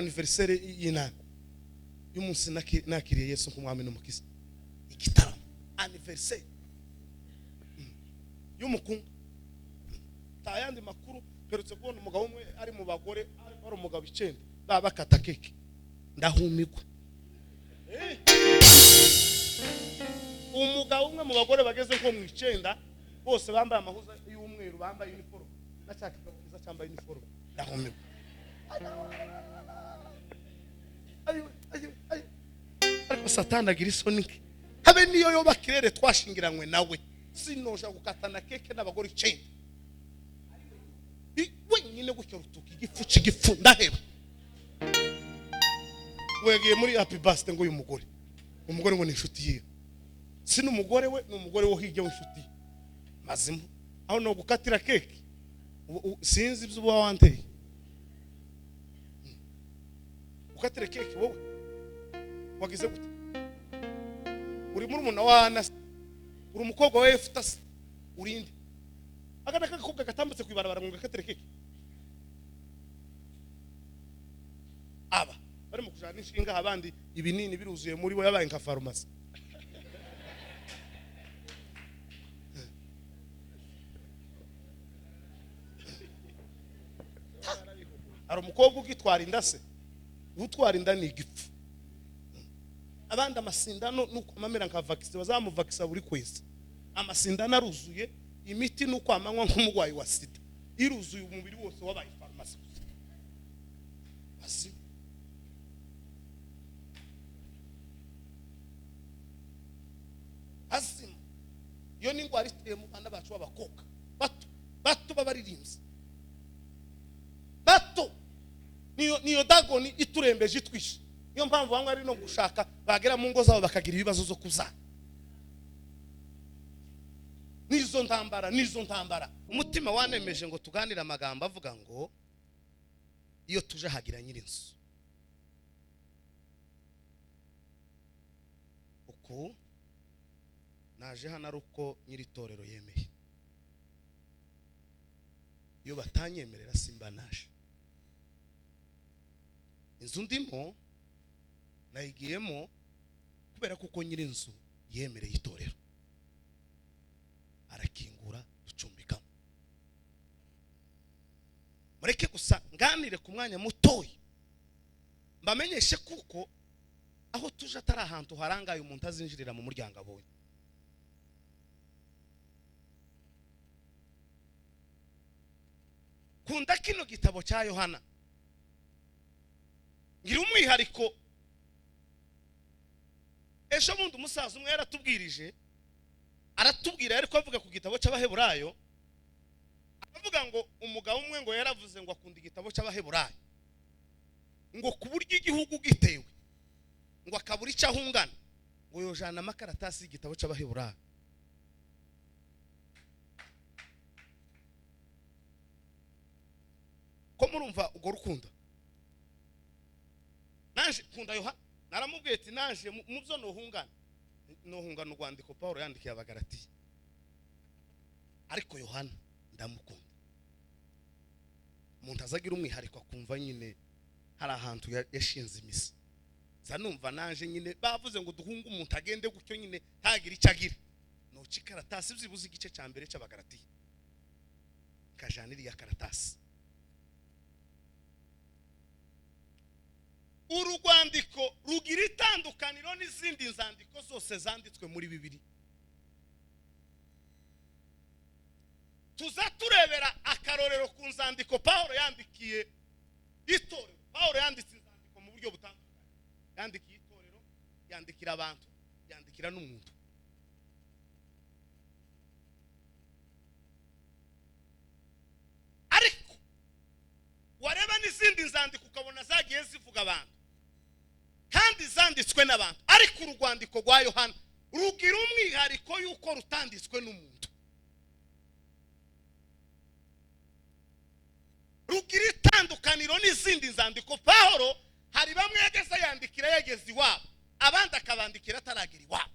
anniversaire y'inana y'umunsi nakiriye Yesu nk'umwami n'umukiza. Igitaramo anniversaire y'umukungu. Tayandi makuru perutse kubona umugabo umwe ari mu bagore ari umugabo 9 bakata keke ndahumikwa. Umugabo umwe mu bagore bageze nko mu 9 bose bambaye amahuza y'umweru bambaye uniform nashaka kiza cyambaye uniform ndahumikwa. Ariko Satani agira isoni habe niyo yo bakirere twashingiranywe nawe sinoja gukatana keke n'abagore 9 wenyine gutyo rutuki igifu ndaheba. Wegiye muri happy birthday ngo uyu umugore ngo ni inshuti yiwe si n'umugore we n'umugore wo hirya w'inshuti mazimo aho no gukatira keke sinzi ibyo uba wanteye ukatira keke wowe wagize gute uri muri muna wana uri umukobwa wa Eftas urinde agana kakobwa gatambutse kwibarabara ngo gakatire keke aba bari mu kujana inshinga abandi ibinini biruzuye muri bo yabaye nka farumasi. Ari umukobwa ugitwara inda se utwara inda ni igipfu abandi amasindano nuko amamera nka vaccine bazamuvakisa buri kwezi amasindano aruzuye imiti nuko amanywa nk'umugwayi wa sida iruzuye umubiri wose wabaye farumasi basi azima yo ni ngwari iteye mu bana bacu b'abakobwa bato babaririmbye bato niyo dagoni iturembeje itwishe. Niyo mpamvu bamwe ari no gushaka bagera mu ngo zabo bakagira ibibazo zo kuzana nizo ntambara. Umutima wanemeje ngo tuganira amagambo avuga ngo iyo tuje hagira nyirinzu uko naje hano ari uko nyiri torero yemeye. Iyo batanyemerera simba naje inzu ndimo nayigiyemo kubera kuko nyiri inzu yemereye itorero arakingura ducumbikamo. Mureke gusa nganire ku mwanya mutoyi mbamenyeshe kuko aho tuje atari ahantu harangaye umuntu azinjirira mu muryango abonye. Kunda kino gitabo cya Yohana ngira umwihariko. Ejo bundi umusaza umwe yaratubwirije aratubwira ariko avuga ku gitabo cy'Abaheburayo avuga ngo umugabo umwe ngo yaravuze ngo akunda igitabo cy'Abaheburayo ngo ku buryo igihugu gitewe ngo akabura icyo ahungana ngo yojana amakaratasi y'igitabo cy'Abaheburayo. Ko murumva ugo rukundo naje kunda Yohana naramubwiye ati naje mu byo nohungana urwandiko Paulo yandikiye Abagalatiya ariko Yohana ndamukunda. Umuntu azagira umwihariko akumva nyine hari ahantu yashinze imisi zanumva naje nyine bavuze ngo duhunga umuntu agende gutyo nyine ntagira icyo agira no cikaratasi byibuze igice cya mbere cy'Abagalatiya kajaniri ya karatasi. Urugwandiko rugira itandukaniro n'izindi nzandiko zose zanditswe muri Bibiliya. Tuza turebera akarorero ku nzandiko Paulo yandikiye itorero. Paulo yanditse inzandiko mu buryo butandukanye. Yandikiye itorero, yandikira abantu, yandikira n'umuntu. Ariko wareba n'izindi nzandiko ukabona zagiye zivuga abantu kandi zanditswe n'abantu, ariko urugwandiko rwa Yohana rugira umwihariko yuko rutanditswe n'umuntu. Rugira itandukaniro n'izindi nzandiko. Paulo hari bamwe yageze yandikira yageze iwabo, abandi akabandikira ataragira iwabo,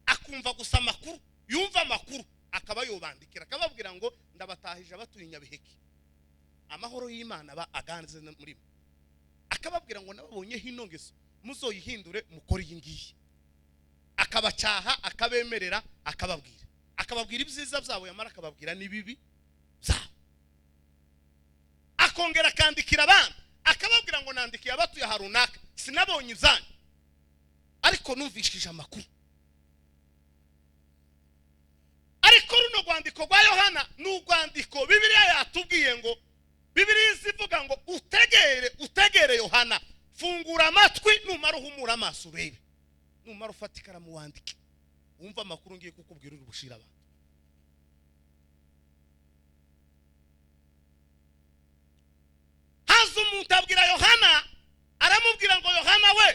akumva gusa amakuru, yumva amakuru akaba yobandikira akababwira ngo ndabatahije abatuye Nyabiheke, amahoro y'Imana ba aganze muri mwe. akababwira ngo nababonye hino ngeso muzoyihindure mukore iyi ngiyi, akabacaha akabemerera akababwira ibyiza byabo yamara akababwira n'ibibi byabo, akongera akandikira abana akababwira ngo nandikiye abatuye harunaka sinabonye ibyanyu ariko numvishije amakuru. Ariko runo rwandiko rwa Yohana n'urwandiko Bibiliya yatubwiye ngo, Bibiliya ivuga ngo utegere Yohana, fungura amatwi numara uhumura amaso urebe, numara ufata ikaramu wandike wumva amakuru ngiye kukubwira uri bushira abantu. Haza umuntu abwira Yohana, aramubwira ngo Yohana we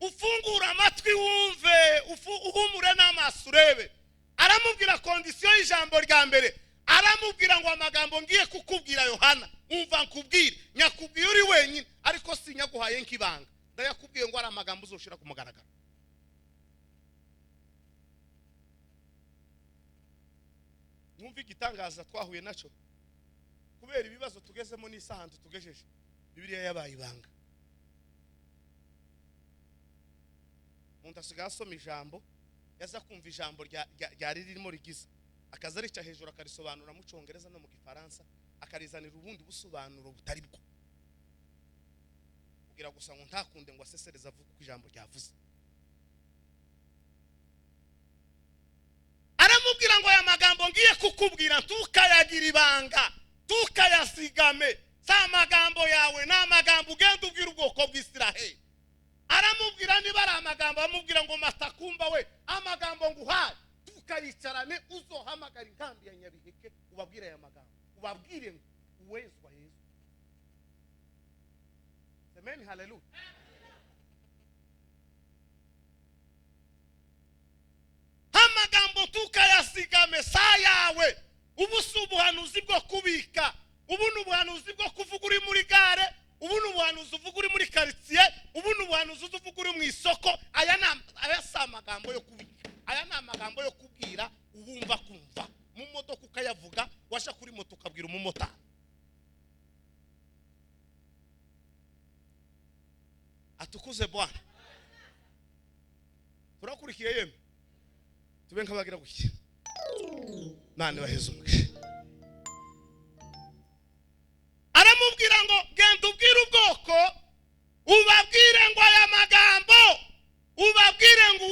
ufungura amatwi wumve, uhumure n'amaso urebe. Aramubwira kondisiyo y'ijambo rya mbere, aramubwira ngo amagambo ngiye kukubwira Yohana umva nkubwire, nyakubwiye uri wenyine ariko sinyaguhaye nk'ibanga, ndayakubwiye ngo ari amagambo uzoshira ku mugaragaro. Mwumva igitangaza twahuye naco kubera ibibazo tugezemo n'isahantu tugejeje, Bibiliya yabaye ibanga. Umuntu asigaye asoma ijambo, yaza kumva ijambo ryari ririmo rigize, akaza arica hejuru akarisobanura mu Cyongereza no mu Gifaransa, akarizanira ubundi busobanuro butari bwo, kugira gusa ngo ntakunde ngo asesereza avuga ku ijambo ryavuze. Aramubwira ngo aya magambo ngiye kukubwira tukayagira ibanga, tukayasigame, sa magambo yawe na magambo ugenda ubwira ubwoko bw'Isiraheli. Aramubwira niba ari amagambo, amubwira ngo matakumba we amagambo nguhaye tukayicarane, uzohamagara inkambi ya Nyabiheke ubabwire aya magambo, ubabwire ngo uwezwa Yesu. Amen, hallelujah. Amagambo tukayasigame sa yawe, ubu si ubuhanuzi bwo kubika, ubu ni ubuhanuzi bwo kuvuga uri muri gare, ubu ni ubuhanuzi uvuga uri muri quartier, ubu ni ubuhanuzi uvuga uri mu isoko. Aya si amagambo yo kubika, aya ni amagambo yo kubwira ubumva kumva. Mu modoka ukayavuga, washa kuri moto ukabwira umumotari. Atukuze Bwana. Turakurikiye yemwe, tube nkabagira gutya, nane baheze umugisha. Aramubwira ngo genda ubwire ubwoko, ubabwire ngo aya magambo, ubabwire ngo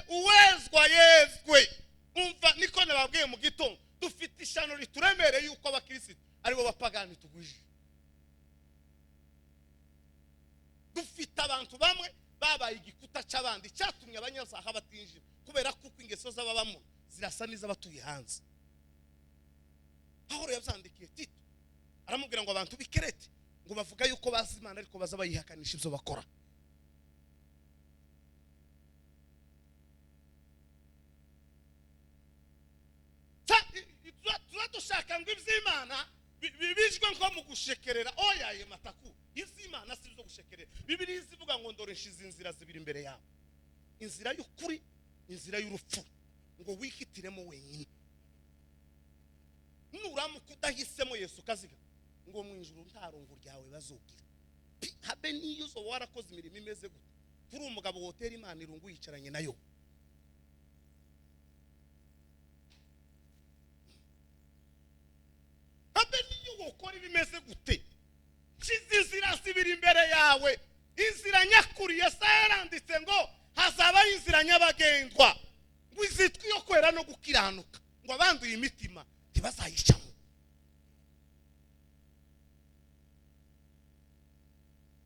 uwezwa yezwe. Umva niko nababwiye mu gitondo, dufite ishano rituremereye yuko abakristo aribo bapagani tugwije. Dufite abantu bamwe babaye igikuta cy'abandi, cyatumye abanyazaha batinjira kubera kuko ingeso z'ababamo zirasa n'iz'abatuye hanze. Pawulo yabyandikiye Tito, aramubwira ngo abantu b'ikerete ngo bavuga yuko bazi Imana ariko baza bayihakanisha ibyo bakora. Dushaka ngo iby'Imana bibijwe nko mu gushekerera. Oya ye mataku, iby'Imana si byo gushekerera. Bibiliya ivuga ngo ndore nshize inzira zibiri imbere yawe, inzira y'ukuri, inzira y'urupfu, ngo wihitiremo wenyine. Nuramuka udahisemo Yesu kaziga ngo mu ijuru nta rongo ryawe bazogira. Habe niyo zo warakoze imirimo imeze gute, turi umugabo hoteli Imana irungu yicaranye nayo. Habe niyo ukora ibimeze gute, nshize inzira zibiri imbere yawe, inzira nyakuri. Yesaya yaranditse ngo hazaba inzira nyabagendwa, ngo izitwa iyo kwera no gukiranuka, ngo abanduye imitima ntibazayicamo.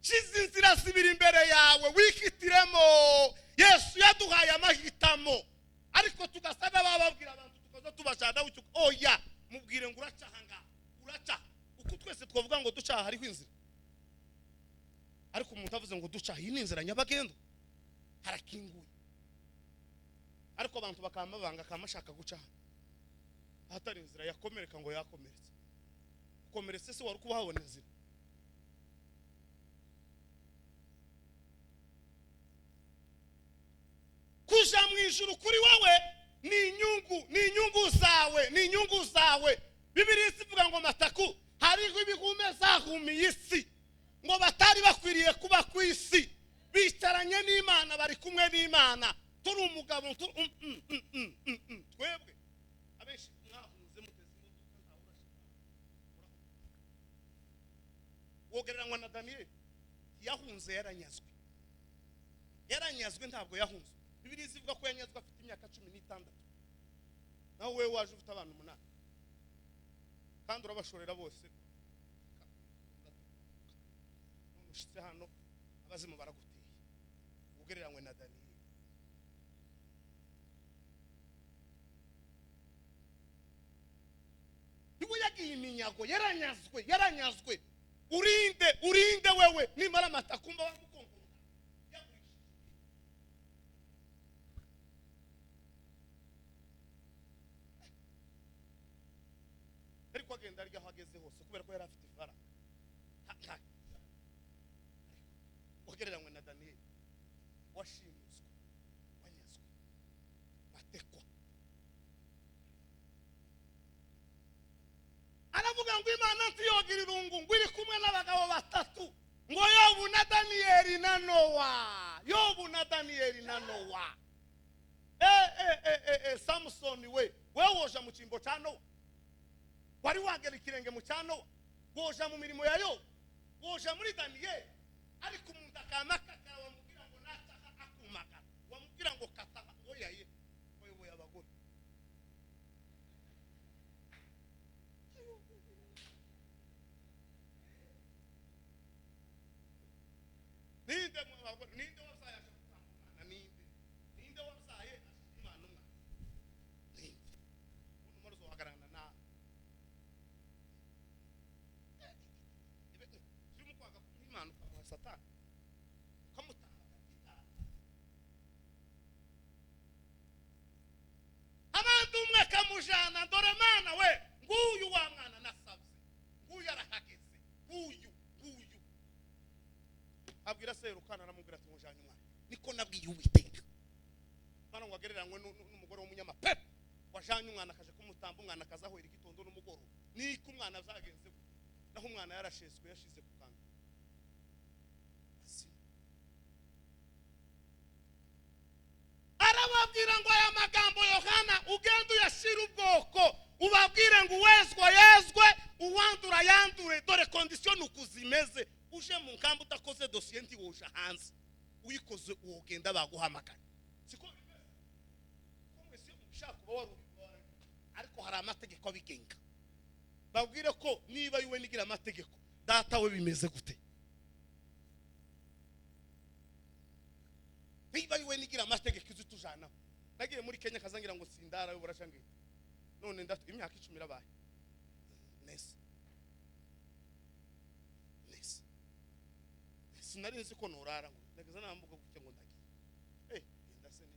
Nshize inzira zibiri imbere yawe, wihitiremo. Yesu yaduhaye amahitamo, ariko tugasaba bababwira abantu tukaza tubashada ucyo. Oya, mubwire ngo uracahanga, uraca uko twese twavuga ngo ducaha hariho inzira, ariko umuntu avuze ngo ducaha iyi ni inzira nyabagendwa, harakinguye. Ariko abantu bakamabanga kamashaka gucaha hatari inzira yakomereka ngo yakomeretse. Ukomeretse se wari kubahabona inzira? Kuja mu ijuru kuri wowe ni inyungu zawe. Bibiliya ivuga ngo mataku hariho ibigume zahumiye isi, kwisi bicaranye n'Imana bari kumwe n'Imana turi umugabo twebwe abenshi mwahunze muteze imodoka ntawe urashika wogereranywa na Daniel yahunze yaranyazwe ntabwo yahunze Bibiliya ivuga ko yanyazwe afite imyaka 16 nawe wewe waje ufite abantu 8 kandi urabashorera bose umushitse hano abazimu baragutiye ugereranywe na Daniel Niwe yagiye iminyago yaranyazwe urinde wewe nimara amatakumba wamukongo ariko agenda arya hageze hose kubera ko yari afite ivara ugereranywe na Daniel washimuswe wanyazwe batekwa aravuga ngo Imana ntiyogira irungu ngo iri kumwe n'abagabo batatu ngo Yobu na Daniel na Nowa Samson we woja mu cyimbo cya Nowa wari wagera ikirenge mu cya Nowa woja mu mirimo ya Yobu woja muri Daniel ariko umuntu akamakaka wamubwira ngo nataha akumaka wamubwira ngo kataha oyaye wewe abagore ninde wabsaye akutambana ninde wabsaye Imana umwe ninde umuntu morozo wagarana na kirimo kwaga Imana kwa Satani kamutanga abantu umwe kamujana dore mana we nguyu wa mwana nasabye nguyu arahageze nguyu abwira Serukana aramubwira ati mujanye umwana niko nabwiye Uwiteka bana ngo agereranywe n'umugore w'umunyamapepe wajanye umwana akaje kumutamba umwana akazahwera igitondo n'umugoro niko umwana azagenze naho umwana yarasheswe yashize ku kantu arababwira ngo aya magambo Yohana ugenda uyashira ubwoko ubabwire ngo yezwe uwandura yandure dore condition ukuzimeze uje mu nkambu utakoze dosiye ndi woje hanze uyikoze uwogenda baguhamagara siko bimeze ko mwese mushaka kuba ariko hari amategeko abigenga babwire ko niba yiwe nigira amategeko data we bimeze gute niba yiwe nigira amategeko izitujana nagiye muri Kenya kazangira ngo sindara yo burashangiye none ndafite imyaka 10 irabaye nese sinari nzi ko norara ngo nageza nambuga gutya ngo ndagiye ndase ni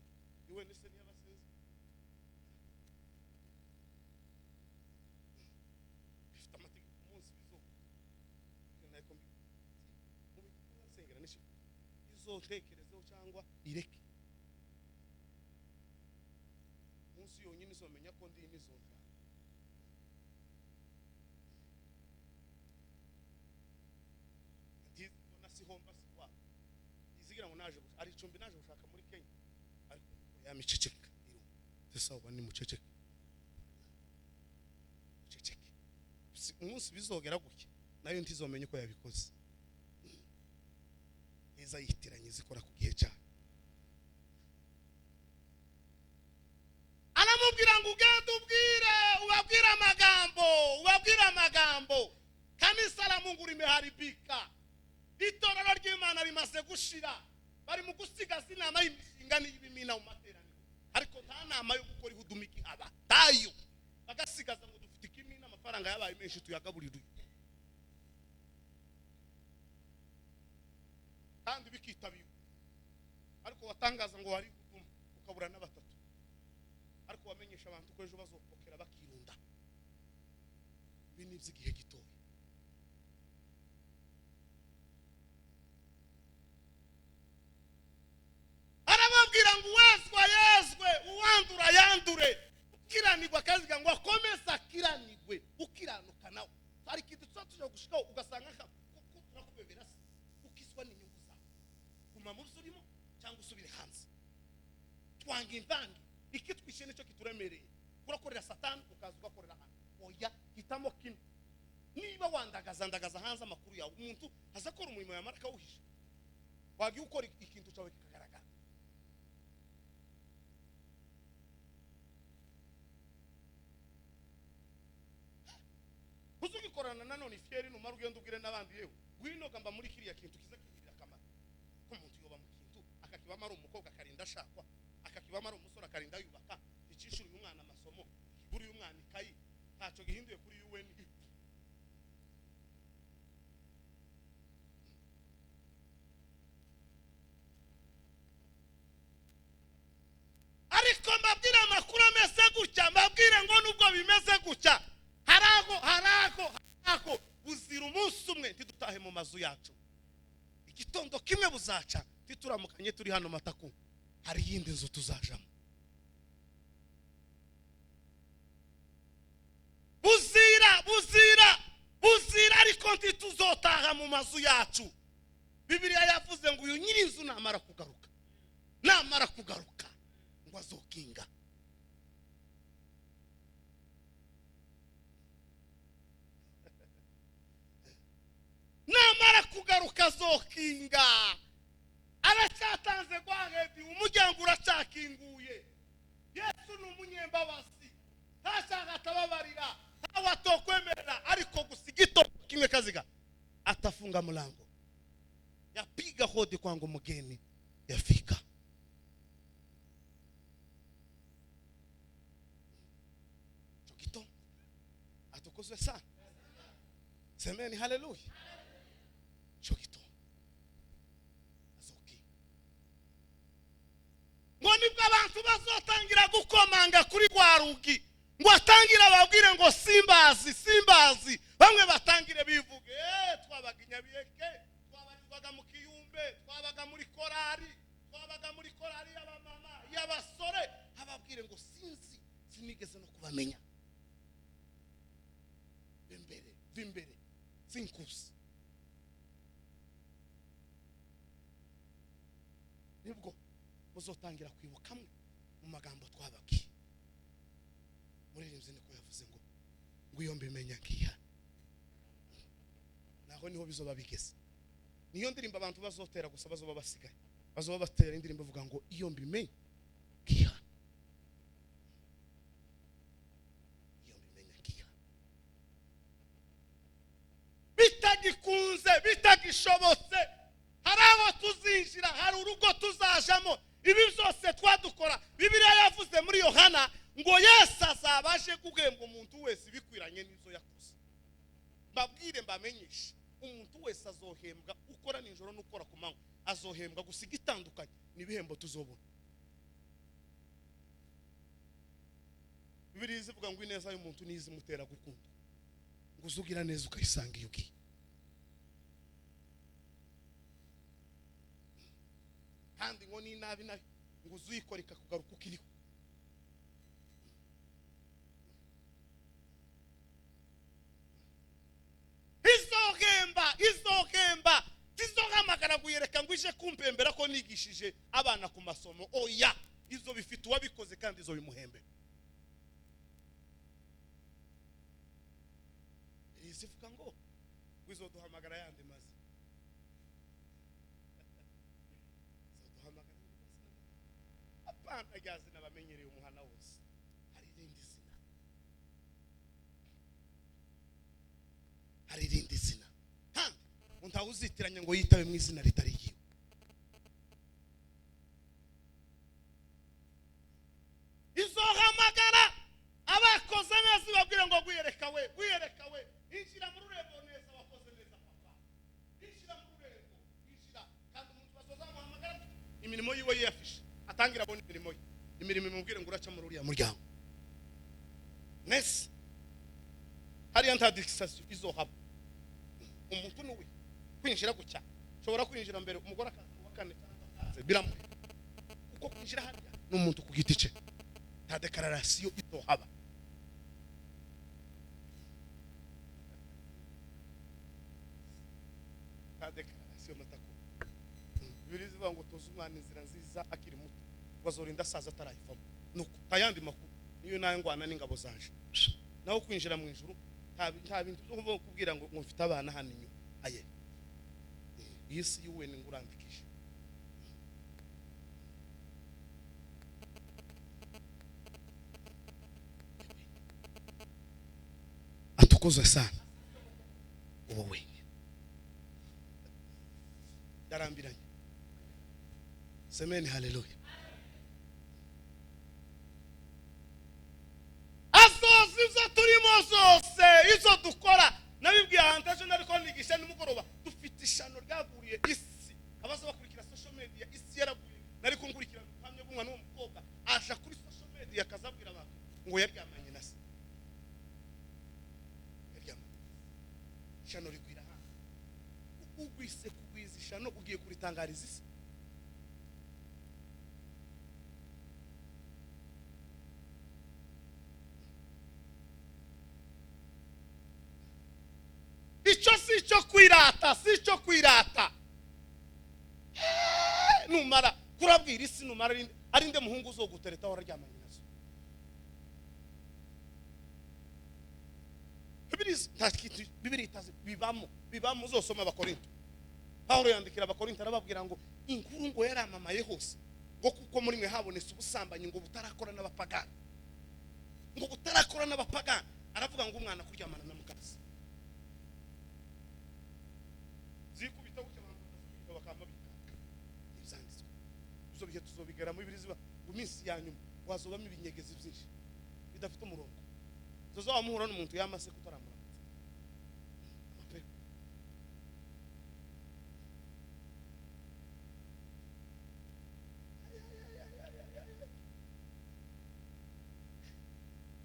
iwe nese ni abaseze bifite amategeko umunsi bizo nako mubisengera nishi izotekerezeho cyangwa ireke umunsi yonyine izomenya ko ndi nizonga homba sikwa izigira ngo naje ari icumbi naje gushaka muri Kenya ariko yamiceceka sasa ubani muceceke umunsi bizogera guke nayo ntizomenye ko yabikoze iza yitiranye zikora ku gihe cyane aramubwira ngo ugende ubabwire amagambo kanisa la Mungu limeharibika itorero ry'Imana rimaze gushira bari mu gusigaza inama y'imishinga n'ibimina mu materaniro ariko nta nama yo gukora ihudumiki aba tayo bagasigaza ngo dufite ikimina amafaranga yabaye menshi tuyagaburira kandi bikitabira ariko watangaza ngo wari gutuma ukabura n'abatatu ariko wamenyesha abantu ko ejo bazokokera bakirunda ibi ni iby'igihe gitoya arababwira ngo yezwe uwandura yandure ukiranirwa kaziga ngo akomeza kiranirwe ukiranuka nawe hari kitu tuje gushikaho ugasanga nakubebera ukiswa n'inyungu zawe guma mu zurimo cyangwa usubire hanze. Twanga imvange ikitwishe nicyo kituremereye. Kurakorera satani ukaza ugakorera hano. Oya hitamo kimwe. Niba wandagaza hanze amakuru yawe umuntu azakora umurimo ya maraka wuhisha. Wagiye ukora ikintu cyawe kikagaragara. Kuzugikorana nanone fieri numara ugenda ubwire n'abandi yewe gwino gamba muri kiriya kintu kizakirira akamaro. Ko umuntu yoba mu kintu akakibama ari umukobwa akarinda ashakwa, akakibama ari umusore akarinda yubaka, icishura uyu mwana amasomo, buri uyu mwana ikayi ntacyo gihinduye kuri UN. Ariko mbabwira amakuru ameze gutya, mbabwire ngo nubwo bimeze gutya harago buzira umunsi umwe ntidutahe mu mazu yacu. Igitondo kimwe buzaca tituramukanye turi hano Mataku, hari yindi nzu tuzajamo. Buzira ariko ntituzotaha mu mazu yacu. Bibiliya yavuze ngo uyu nyiri inzu namara kugaruka ngo azokinga. Namara kugaruka azokinga. Aracyatanze gwahedi umuryango uracakinguye. Yesu ni umunyembabazi. Ntashaka atababarira, ntawe atokwemerera, ariko gusa igitondo kimwe kaziga atafunga mlango. Yapiga hodi kwangu mgeni yafika. Chokito atukuzwe sana. Semeni haleluya. Chokito azoki. Ngoni bw'abantu bazotangira gukomanga kuri gwarugi. Ngo atangira babwire ngo simbazi. Bamwe batangire bivuge twabaga Nyabiheke, twabarizwaga mu Kiyumbe, twabaga muri korari y'abamama y'abasore, ababwire ngo sinigeze no kubamenya. Vimbere sinkusi. Nibwo muzotangira kwibukamwe mu magambo twababwiye. Muririmze niko yavuze ngo iyo mbimenya nkiya. Naho niho bizoba bigeze. Niyo ndirimba abantu bazotera gusa bazoba basigaye. Bazoba batera indirimbo bavuga ngo iyo mbimenya nkiya. Iyo mbimenya nkiya. Bitagikunze, bitagishobotse, hari aho tuzinjira, hari urugo tuzajamo. Ibi byose twadukora. Bibiliya yavuze muri Yohana ngo Yesu azabaje guhemba umuntu wese bikwiranye n'izo yakoze. Mbabwire mbamenyeshe, umuntu wese azohembwa ukora ninjoro n'ukora ku manywa, azohembwa gusiga itandukanye n'ibihembo tuzobona. Bibiliya ivuga ngo ineza y'umuntu nizimutera gukunda, ngo uzugira neza ukayisanga iyo ugiye. Kandi ngo ni nabi nayo ngo uzuyikoreka kugaruka ukiriho. Izohemba tizohamagara guyereka ngo ije kumpembera ko nigishije abana ku masomo. Oya, izo bifite uwabikoze kandi izo bimuhembe. Izivuga ngo izoduhamagara yandi mazi. Izoduhamagara yandi mazi. Apana gazi nabamenyereye umuhana wose. Hari irindi zina. Hari irindi zina. Unta uzitiranye ngo yitabe mu izina ritari yiwe. Izohamagara abakoze neza babwira ngo gwiyereka we. Injira mu rurembo neza wakoze neza papa. Injira mu rurembo, injira. Kandi umuntu bazozamuhamagara imirimo yiwe yafishe. Atangira abona imirimo ye. Imirimo imubwire ngo uraca mu ruriya muryango. Nese hari antadikisation izohaba. Umuntu nuwe kwinjira gucya shobora kwinjira mbere umugore akane biramu uko kwinjira hariya n'umuntu ku giti cye nta declaration itohaba. Nta declaration Mataku. birizivuga ngo toza umwana inzira nziza akiri muto bazorinda saza atarayivamo nuko tayandi makuru niyo nayo ngwana n'ingabo zanje naho kwinjira mu ijuru nta bintu byo kubwira ngo mfite abana hano inyuma aye iyi si yuwe ni ngurambikije atukoze sana uwo wenyine darambiranye semeni haleluya asoziza turimo zose izo dukora nabibwiye ahantaje nariko nigisha nimugoroba dufite ishano ryaguriye isi abaza bakurikira social media isi yaraguye nariko ngurikira hamwe bumwa n'uwo mukobwa aje kuri social media akazabwira abantu ngo yaryamanye na se yaryamanye ishano rigwira ha ugwise kugwiza ishano ugiye kuritangariza isi ico sico kwirata sico kwirata numara kurabwira isi numara arinde muhungu uzogutereta wararyamanye nazo bibiri itazi bibamo uzosoma abakorinto Paulo yandikira abakorinto arababwira ngo inkuru ngo yaramamaye hose ngo kuko muri mwe habonetse ubusambanyi ngo butarakora n'abapagani ngo butarakora n'abapagani aravuga ngo umwana kuryamana na mukase zikubita gutya abantu bakamba bikaka ibyanditswe tuzobihe tuzobigera mu bibiriziba mu minsi ya nyuma wazobamo ibinyegezi byinshi bidafite umurongo tuzoba muhura n'umuntu yamase kutaramura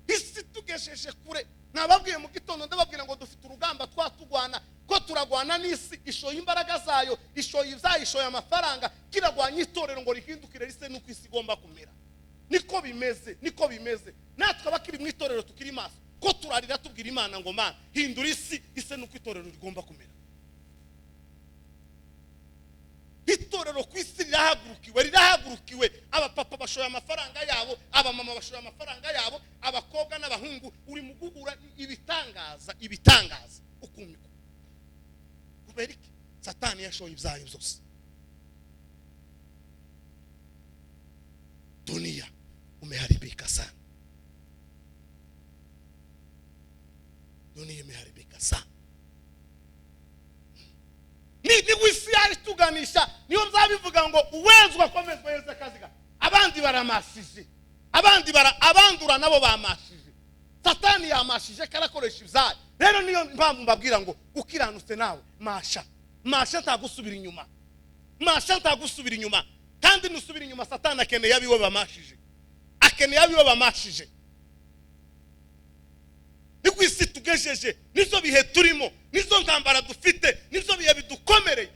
isi tugesheje kure nababwiye mu gitondo ndababwira ngo dufite urugamba twatugwana ko turagwana n'isi ishoye imbaraga zayo ishoye ibyayo ishoye amafaranga kiragwanya itorero ngo rihindukire rise nuko isi igomba kumera niko bimeze natwe abakiri mu itorero tukiri maso ko turarira tubwira Imana ngo Mana hindura isi ise nuko itorero rigomba kumera itorero ku isi rirahagurukiwe abapapa bashoye amafaranga yabo abamama bashoye amafaranga yabo abakobwa n'abahungu uri mu gugura ibitangaza ukumiko kubera iki Satani yashoye ibyayo byose dunia umeharibika sana dunia imeharibika sana ni wisi yari tuganisha niyo byabivuga ngo uwezwa komezwa yeze kaziga abandi baramashije abandura nabo bamashije Satani yamashije karakoresha ibyayo rero niyo mpamvu mbabwira ngo ukiranutse nawe masha ntagusubira inyuma kandi nusubira inyuma Satani akeneye abiwe bamashije nikwisi tugejeje nizo bihe turimo nizo ntambara dufite nizo bihe bidukomereye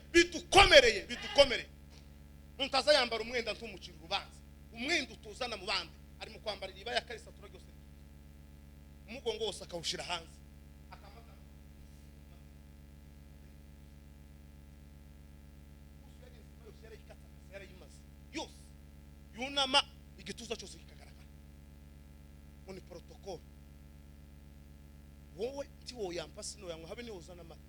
untaza yambara umwenda ntumucira urubanza umwenda utuzana mu bandi ari mu kwambara riba ya karisa turagose umugongo wose akawushira hanze akamata yose yunama igituza cyose kikagaragara muri protocol wowe tiwo yampasi no yanwa habe ni uzana amata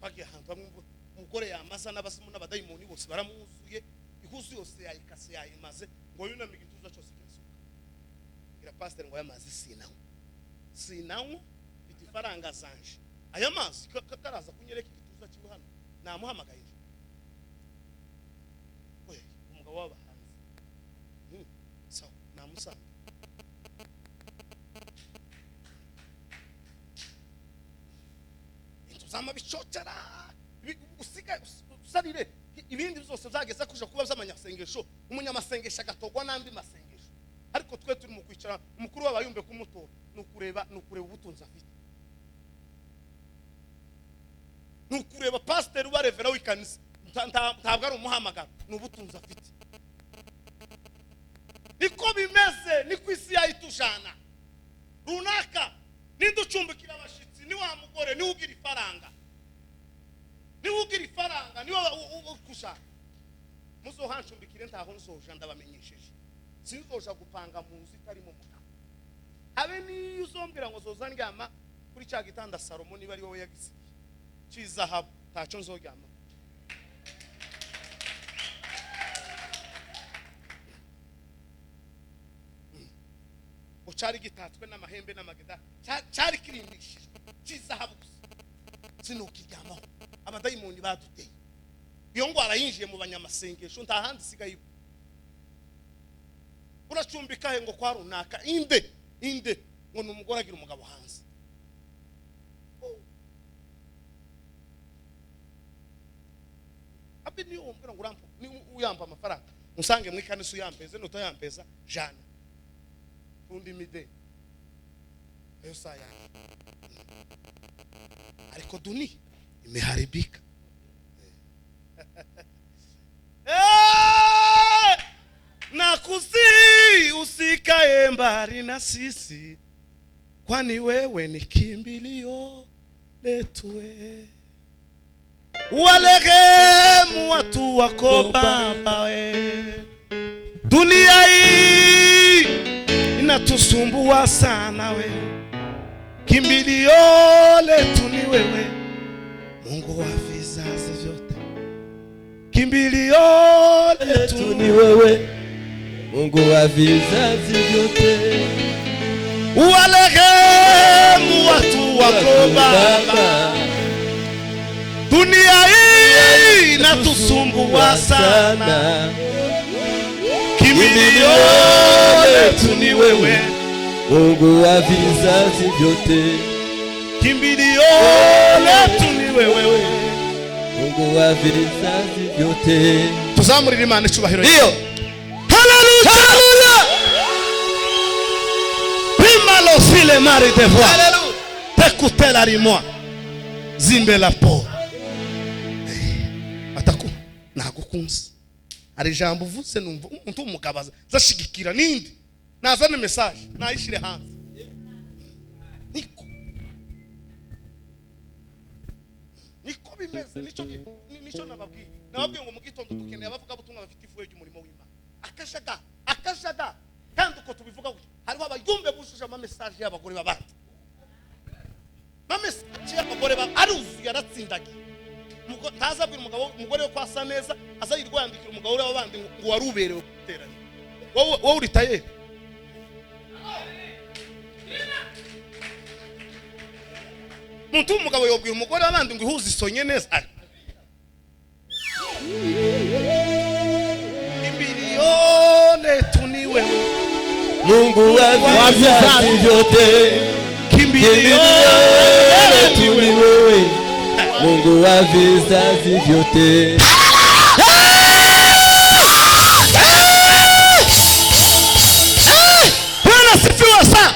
bagiye ahantu bamwe umugore yamaza n'abasimu n'abadayimoni bose baramuzuye ihuzu yose yayikase yayimaze ngo yunama igituza cyose kirasuka gira pastor ngo yamaze sinawo itifaranga zanje aya mazi karaza kunyereka igituza kiwe hano namuhamagaye we umugabo w'abahanzi sawa namusanga zama bicocera usiga usarire ibindi byose byageze kuja kuba by'amanyasengesho umunyamasengesho agatogwa n'andi masengesho ariko twe turi mu kwicara umukuru w'abayumbe kumutora nukureba ubutunzi afite nukureba pastor uba revera w'ikanisa ntabwo ari umuhamagaro n'ubutunzi afite niko bimeze niko isi yayitujana runaka niducumbikira abashitsi ni wa mugore ni ugira ifaranga niyo kushaka muzohancumbikire ntaho nsoje ndabamenyesheje sinzoja gupanga mu nzu itarimo mugabo abe ni uzombwira ngo zoza ndyama kuri cya gitanda Salomo niba ari wowe yagize cizahabu taco nzoryama ucari gitatswe n'amahembe n'amageda cari kirimbishije cizahabu sinukiryamaho abadayimoni baduteye iyo ngwara yinjiye mu banyamasengesho nta handi sigaye uracumbika he ngo kwa runaka inde ngo numugore agira umugabo hanze abi ni umbwira ngo urampa ni uyamba amafaranga musange mwikanisa uyampeze notayampeza jana undi mide eyo saya ariko dunia imeharibika nakusi usikae mbali na sisi kwani wewe ni kimbilio letu walehemu watu wako Baba we dunia hii inatusumbua sana we kimbilio letu ni wewe Mungu wa vizazi vyote kimbilio letu ni wewe Mungu wa vizazi vyote walehemu watu wako Baba dunia hii inatusumbua sana kimbilio letu ni wewe Mungu wa vizazi vyote kimbilio letu ni wewe Mungu wa vizazi vyote tuzamurira Imana icubahiro iyo haleluya primalo file mari de voix haleluya t'écouter la rimoa zimbe la po ataku nagukunze ari jambo uvuze numva umuntu umugabaza zashigikira nindi nazane message nayishire hanze niko bimeze nico nababwiye ngo mu gitondo dukeneye abavuga butumwa bafite ifuye y'umurimo w'Imana akashada kandi uko tubivuga gutyo hariho abayumbe bushuje ama message y'abagore babandi message y'abagore aruzuye aratsindagiye ntazabwira umugore wo kwasa neza azayirwa yandikira umugabo w'abandi ngo waruberewe guterana wowe uri taye muntu umugabo yobwira umugore w'abandi ngo ihuze isonye neza kimbilione tuniwe Mungu wa vizazi vyote kimbilione tuniwe Mungu wa vizazi vyote Bwana sifiwe sana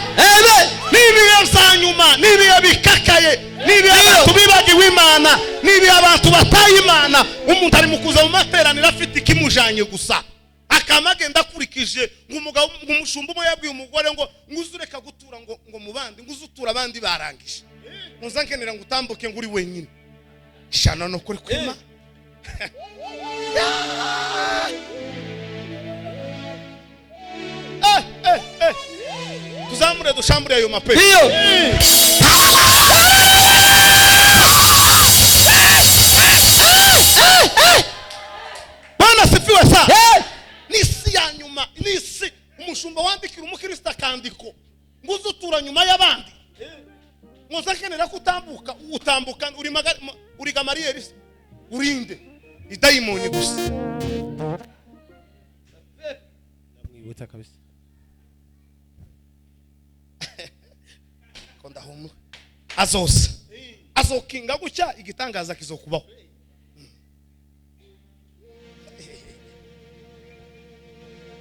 nibi yamsanyuma nibi yabikakaye nibi abantu bibagiwe Imana nibi abantu bataye Imana umuntu ari mukuza mu materaniro afite ikimujanye gusa akamagenda kurikije ngumugabo ngumushumba umwe yabwiye umugore ngo nguzureka gutura ngo mubandi nguzutura abandi barangije muzankenera ngo utambuke nguri wenyine shana no kuri kwima tuzamure dushambure ayo mapepo iyo Bwana sifiwe sana nisi ya nyuma nisi umushumba wandikira umukristo akandiko nguzutura nyuma y'abandi muzakenera kutambuka utambuka uri Gamariyeri urinde idayimoni gusa namwibutsa kabisa konda homo azokinga gucya igitangaza kizokubaho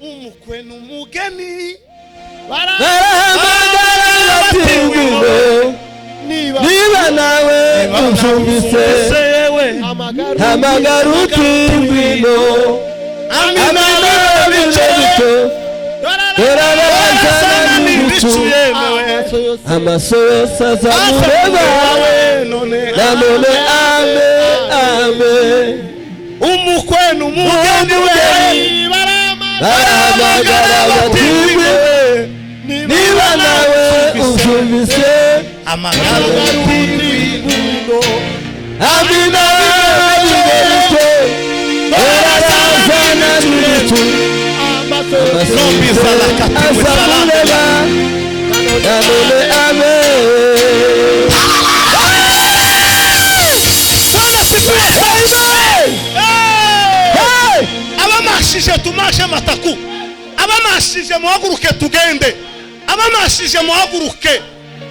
umukwe n'umugeni barahamagara batiwino niba nawe ushubise hamagara utiwino amina bicho dorabazana n'ibicu amaso yose azamureba none ame umukwe n'umugeni we barahamagara batimwe niba nawe uzumvise amagara y'urukundo amina bibereke barazana n'urutu nombiza la katiwe azamureba nanone amen abamashije tumashe mataku abamashije muhaguruke tugende abamashije muhaguruke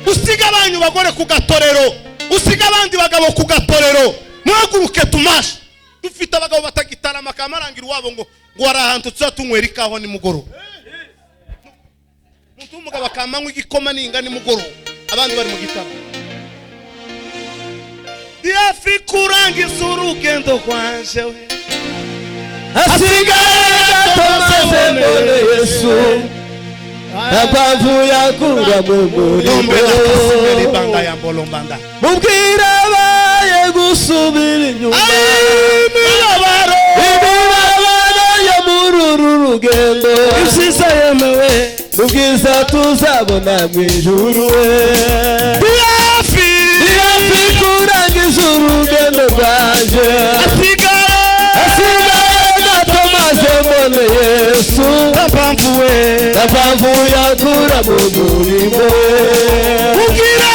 usiga abanyu bagore ku gatorero usiga abandi bagabo ku gatorero muhaguruke tumashe dufite abagabo batagitarama kamarangira wabo ngo warahantu tuzatunywera ikaho ni mugoro muntu umugabo akamanywa igikoma ninga ni mugoro abandi bari mu gitaro diafi kurangiza urugendo rwanje we asigaye gato maze mbone Yesu ntabwo yakura mu murimo mubwira abaye gusubira inyuma imibabaro yo muri uru rugendo ibyiza yemewe ubwiza tuzabona mu ijuru we diafi kurangiza urugendo rwanje asigaye gato maze mbone Yesu ntabwo yakura mu murimo ubwira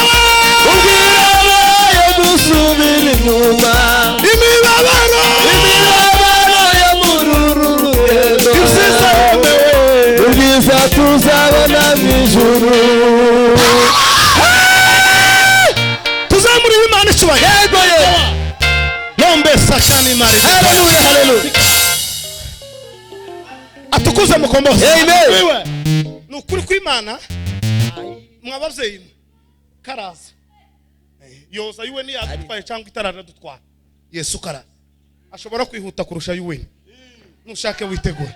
abaye gusubira inyuma imibabaro yo muri uru rugendo ubwiza tuzabona mu ijuru tuzamurira Imana icyubahiro yego nombe sashani mari haleluya atukuze mukombozi amen nukuri kw'Imana mwabavyeyi karaza yoza yuwe ni yadutwaye cyangwa itarara dutwara Yesu karaza ashobora kwihuta kurusha yuwe nushake witegura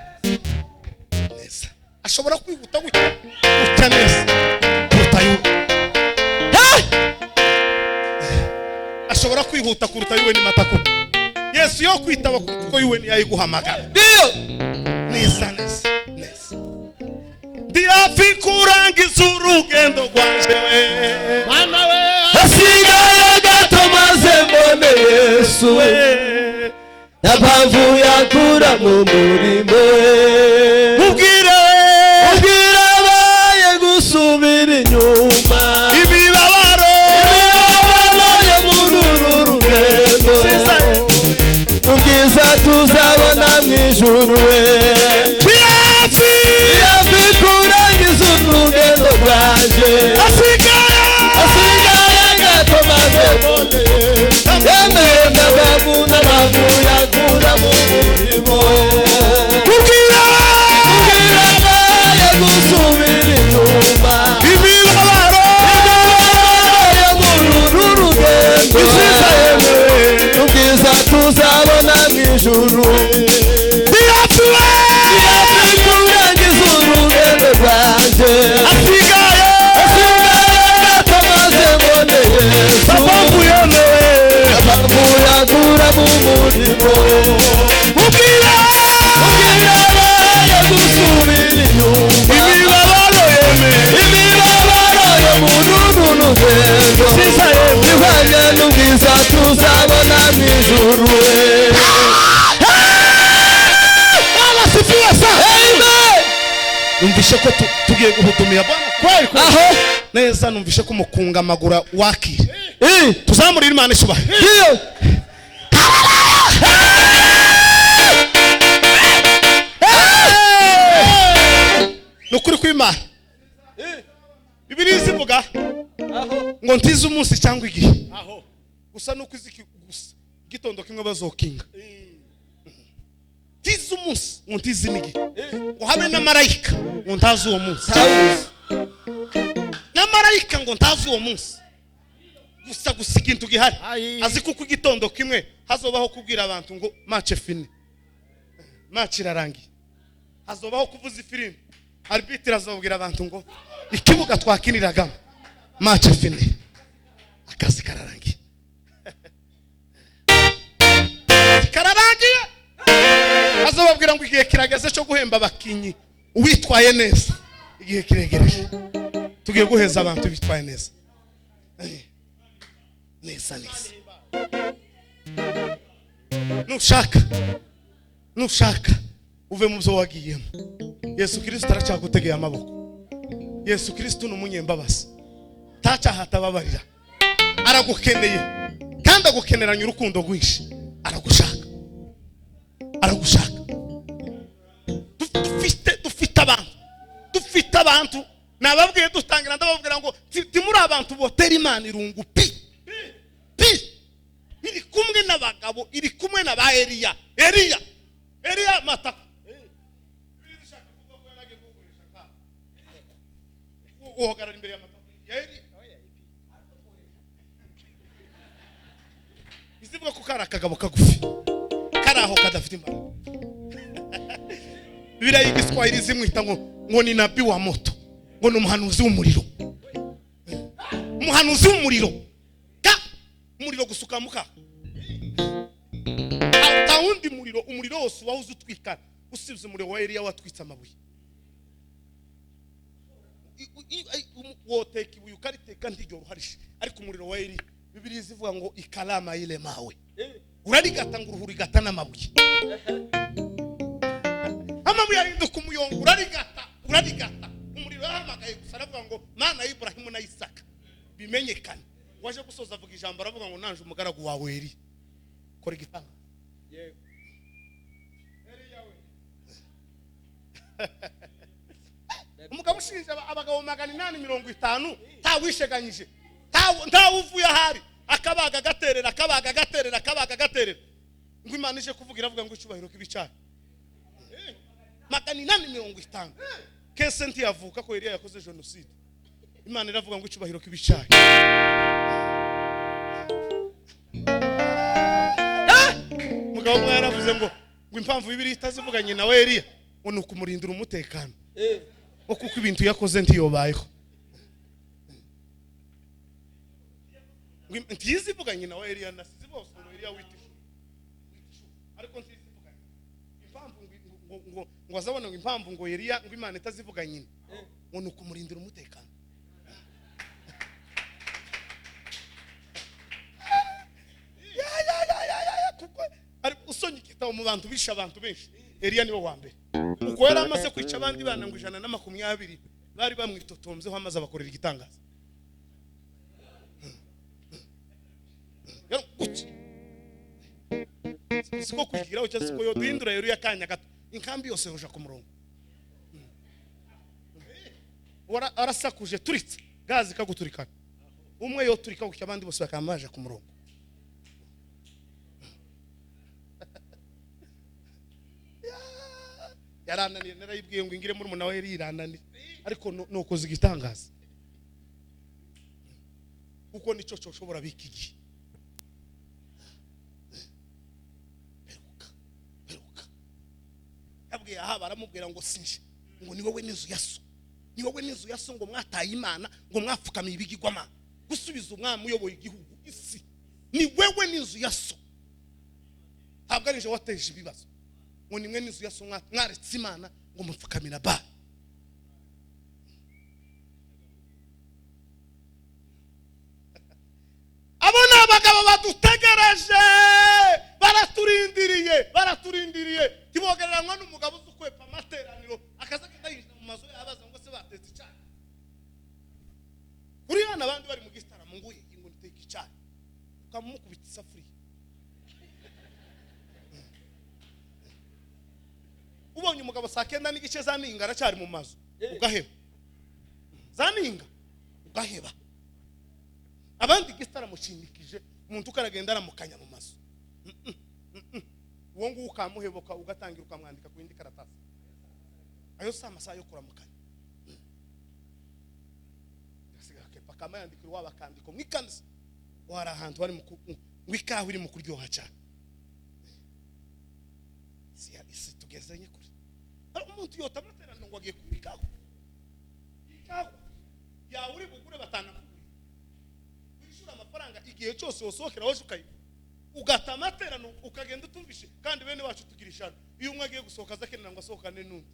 neza ashobora kwihuta gutya neza kuruta yuwe ashobora kwihuta kuruta yuwe ni matako Yesu yo kwitaba kuko yuwe ni yayiguhamagara ndio neza diafi kurangiza urugendo rwanje we mwana we asigaye gato maze mbone Yesu we ntabwo yakura mu murimo ubwira abaye gusubira inyuma imibabaro yo muri uru rugendo ubwiza tuzabona mu ijuru we kurangiza urugendo rwanje asigaye gato maze mbone yemewe n'abavu yakura mu murimo ubwira abaye gusubira inyuma imibabaro yo muri uru rugendo ubwiza tuzabona mu ijuru kurangiza urugendo rwanje asigaye gato maze mbone Yesu yakura mu murimo ubwira abaye gusubira inyuma imibabaro yo muri uru rugendo ihwanye n'ubwiza tuzabona mu ijuru numvishe ko tugiye guhudumira Bwana aho neza numvishe ko mukunga amagura wakire tuzamurira Imana icyubahiro nukuri kw'Imana Bibiliya ivuga ngo ntize umunsi cyangwa igihe gusa nuko iziki gusa gitondo kimwe bazokinga ntize umunsi ngo ntize n'igihe ngo habe na marayika ngo ntazi uwo munsi na marayika ngo ntazi uwo munsi gusa ikintu gihari azi kuko igitondo kimwe hazobaho kubwira abantu ngo match fini match irarangiye hazobaho kuvuza ifilimi arbitre azobwira abantu ngo ikibuga twakiniragamo match fini akazi kararangiye ngo igihe kirageze cyo guhemba abakinyi uwitwaye neza. Igihe kiregereje tugiye guheza abantu bitwaye neza. Neza. Nushaka uve mu byo wagiyemo. Yesu Kristo aracyagutegeye amaboko. Yesu Kristo n'umunyembabazi. Tacaha atababarira. Aragukeneye kandi agukeneranya urukundo rwinshi. Aragushaka. Dufite abantu nababwiye dutangira ndababwira ngo timuri abantu botera Imana irungu pi iri kumwe n'abagabo, iri kumwe na ba Eliya mataka uhagarara imbere ya mataka izivuga ko kari akagabo kagufi kari aho kadafite imbaraga. Bibiliya y'igiswahili zimwita ngo ni nabii wa moto, ngo ni umuhanuzi w'umuriro. Umuhanuzi w'umuriro umuriro gusuka muka atawundi umuriro wose wawuze utwikana usibye umuriro wa Eliya watwitse amabuye. Woteka ibuye ukariteka ntiryo ruharishe, ariko umuriro wa Eliya Bibiliya zivuga ngo ikalama ile mawe urarigata ngo uruhurigata n'amabuye. Amabuye arinduka umuyongo urarigata. Umuriro yahamagaye gusa aravuga ngo Mana ya Ibrahimu na Isaka bimenyekane. Waje gusoza avuga ijambo aravuga ngo nanje umugaragu wawe Eliya kora igitanga. Yego Eliya we umugabo ushinja abagabo 850 ntawisheganyije ntawuvuye ahari akabaga gaterera ngo Imana ije kuvuga iravuga ngo icyubahiro kibicana 850 kese ntiyavuka ko Eliya yakoze genocide. Imana iravuga ngo icyubahiro kibicana. Mugabo mwe yaravuze ngo impamvu Bibiliya itazivuganye na Eliya ngo nuko umurindira umutekano kuko ibintu yakoze ntiyobayeho. Ntizivuganye na Eliya nasize bose ngo Eliya witisha ariko ntizivuganye impamvu ngo azabona ngo impamvu ngo Eliya ngo Imana itazivuganye ngo nuko umurindira umutekano. Kuko ari usonye kitabo mu bantu bisha abantu benshi Eliya niwe wa mbere. Uko yari amaze kwica abandi bana ngo 120 bari bamwitotomzeho amaze abakorera igitangaza. Siko kugira cyo siko yo duhindura Eliya kanya gato inkambi yose hoja ku murongo. Arasakuje turitse gazi kaguturikana umwe yo turika ku abandi bose bakamaje ku murongo. Yarananiye narayibwiye ngo ingire muri muna we irananiye ariko nokoze igitangaza kuko nico coshobora bikigi. Yabwiye aha baramubwira ngo sinje ngo ni wowe n'inzu ya so ngo mwataye Imana ngo mwapfukamiye ibigirwamana gusubiza umwami uyoboye igihugu isi ni wewe n'inzu ya so. Ntabwo ari je wateje ibibazo ngo nimwe n'inzu ya so mwaretse Imana ngo mupfukamira ba. Abona abagabo badutegereje baraturindiriye tibogereranywa n'umugabo uzukwepa amateraniro akaza kidahije mu mazu yabaza ngo se batetse cyane kuri hano abandi bari mu gistaramo ngo ngo niteke cyane ukamukubita isafuriya. Ubonye umugabo saa 9 n'igice zaninga aracyari mu mazu ugaheba zaninga ugaheba abandi gistaramo cindikije umuntu ukaragenda aramukanya mu mazu. Uwo nguwo ukamuheboka ugatangira ukamwandika ku yindi karatasi ayo amasaha yo kuramukanya gasiga kepa kama yandikira wabakandiko mwikanisa wari ahantu bari mu wikaho iri mu kuryoha cyane. Isi tugezanye kuri umuntu yota amateraniro ngo agiye kubikaho yawe uri bugure batana wishura amafaranga igihe cyose wosohokera woje ukayiba ugata amaterano ukagenda utumvishe kandi bene wacu tugirishana iyo umwe agiye gusohoka azakenera ngo asohokane n'undi